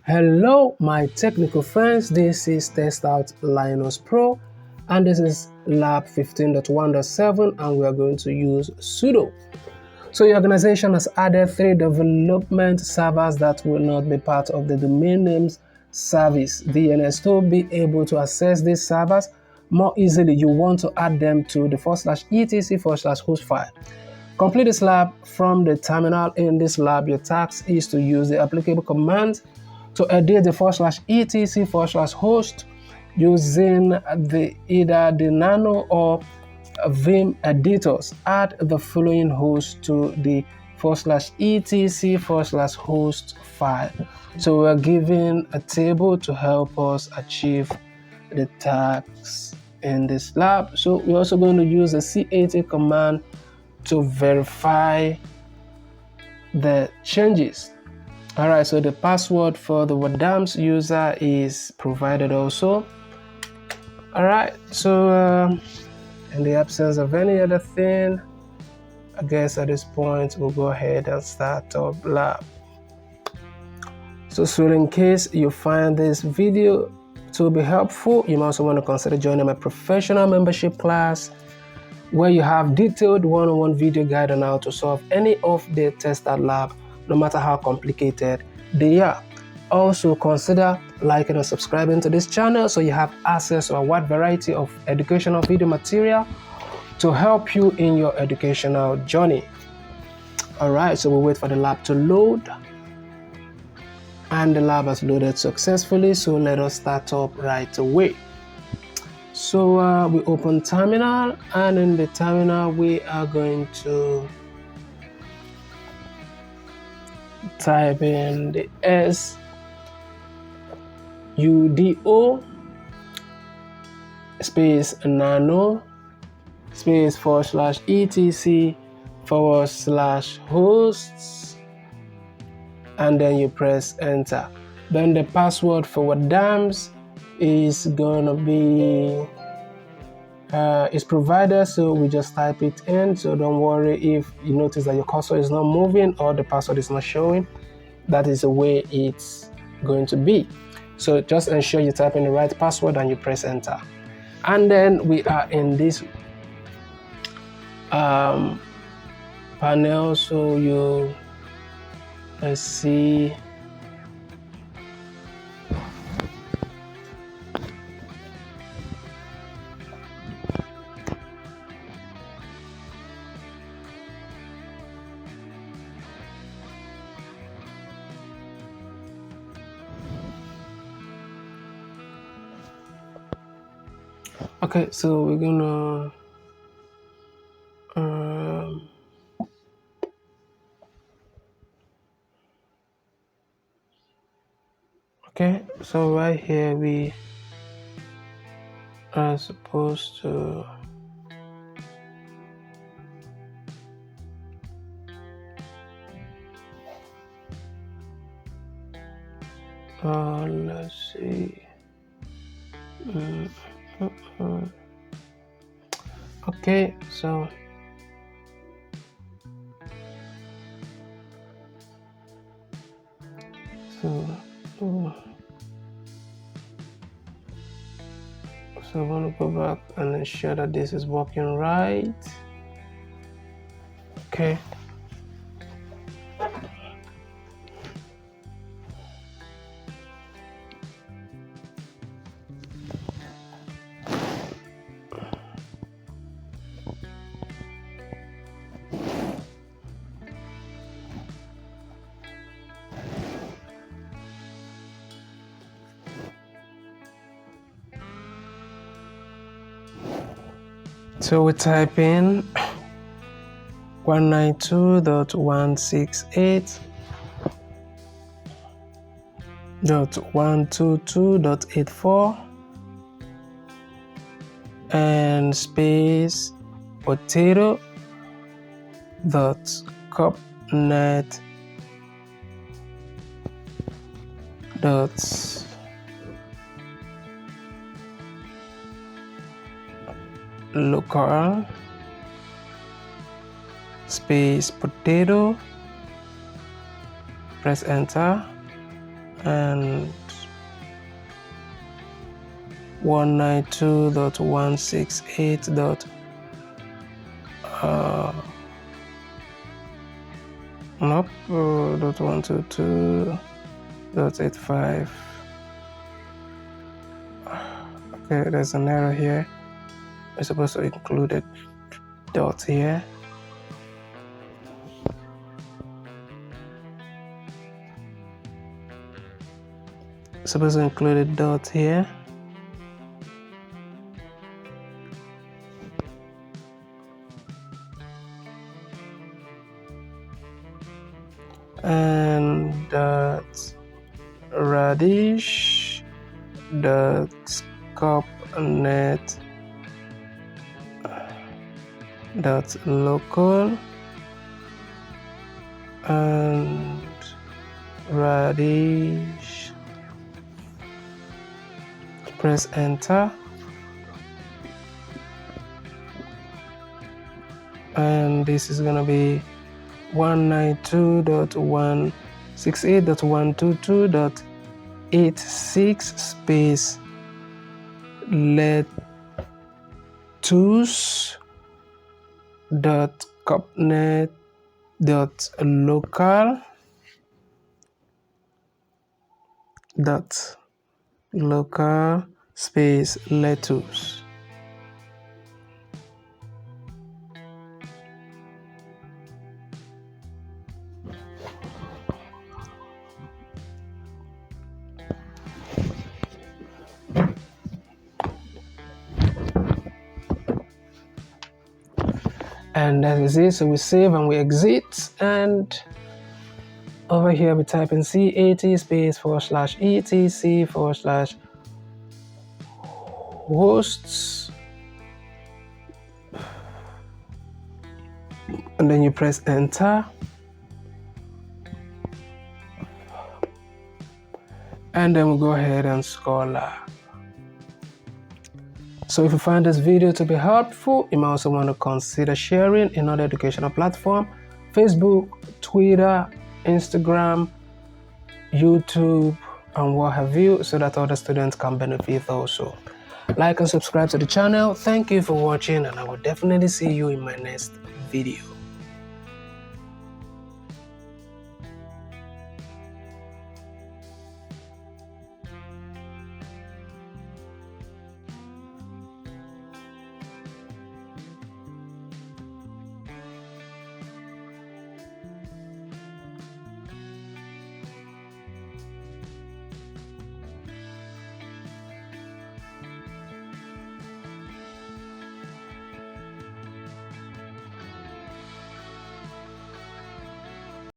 Hello, my technical friends. This is TestOut Linux Pro, and this is lab 15.1.7, and we are going to use sudo. So your organization has added 3 development servers that will not be part of the domain names service DNS. To be able to access these servers more easily, you want to add them to the /etc/host file. Complete this lab from the terminal. In this lab, your task is to use the applicable commands to edit the /etc/host using either the nano or Vim editors. Add the following host to the /etc/host file. So we're given a table to help us achieve the tasks in this lab. So we're also going to use the cat command to verify the changes. Alright, so the password for the Wadams user is provided also. Alright, so in the absence of any other thing, I guess at this point we'll go ahead and start our lab. So in case you find this video to be helpful, you might also want to consider joining my professional membership class, where you have detailed one-on-one video guide on how to solve any of the TestOut lab, no matter how complicated they are. Also consider liking and subscribing to this channel so you have access to a wide variety of educational video material to help you in your educational journey. Alright, so we'll wait for the lab to load. And the lab has loaded successfully, so let us start up right away. So we open terminal, and in the terminal we are going to type in the sudo space nano space /etc/hosts, and then you press enter. Then the password for Wadams is gonna be is provided, so we just type it in. So don't worry if you notice that your cursor is not moving or the password is not showing. That is the way it's going to be. So just ensure you type in the right password and you press enter. And then we are in this panel, so let's see. Okay, so we're gonna okay, so right here we are supposed to let's see. Okay, so I want to go back and ensure that this is working right. Okay. So we type in 192.168.122.84 and space potato .copnet local space potato, press enter, and 192.168. Nope, .122.85. Okay, there's an error here. We're supposed to include a dot here. Supposed to include a dot here. And radish dot scopenet dot local and radish. Press enter, and this is gonna be 192.168.122.86 space lettuce dot copnet dot local space lettuce. And that is it. So we save and we exit, and over here we type in cat space /etc/hosts, and then you press enter, and then we'll go ahead and Scholar. So if you find this video to be helpful, you might also want to consider sharing in other educational platforms: Facebook, Twitter, Instagram, YouTube, and what have you, so that other students can benefit also. Like and subscribe to the channel. Thank you for watching, and I will definitely see you in my next video.